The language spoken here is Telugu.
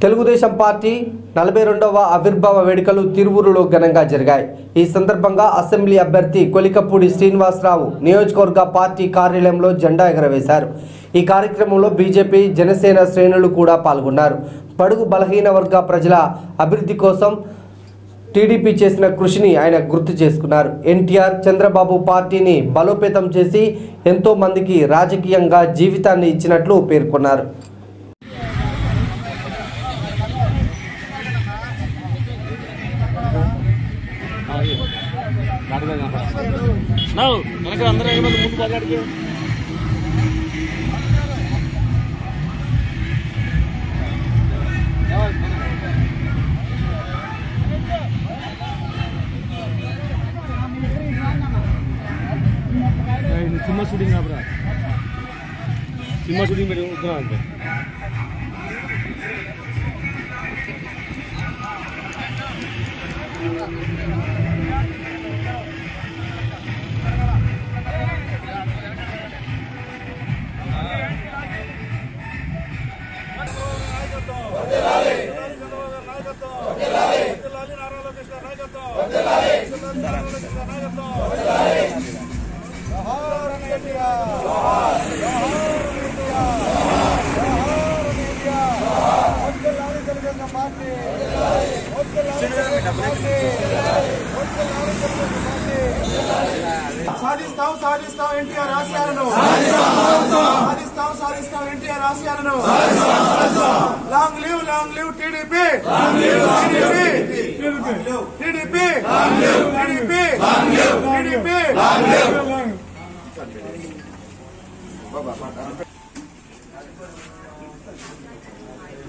తెలుగుదేశం పార్టీ 42వ ఆవిర్భావ వేడుకలు తిరువూరులో ఘనంగా జరిగాయి। ఈ సందర్భంగా అసెంబ్లీ అభ్యర్థి కొలికపూడి శ్రీనివాసరావు నియోజకవర్గ పార్టీ కార్యాలయంలో జెండా ఎగరవేశారు। ఈ కార్యక్రమంలో బీజేపీ జనసేన శ్రేణులు కూడా పాల్గొన్నారు। బడుగు బలహీన వర్గ ప్రజల అభివృద్ధి కోసం టీడీపీ చేసిన కృషిని ఆయన గుర్తు చేసుకున్నారు। ఎన్టీఆర్ చంద్రబాబు పార్టీని బలోపేతం చేసి ఎంతో మందికి రాజకీయంగా జీవితాన్ని ఇచ్చినట్లు పేర్కొన్నారు। सिम्मा शूटिंग सिम्मा शूटिंग సాధిస్తాం ఎన్టీఆర్ ఆశయాలను సాధిస్తాం ఎన్టీఆర్ ఆశయాలను లాంగ్ లివ్ టీడీపీ టీడీపీ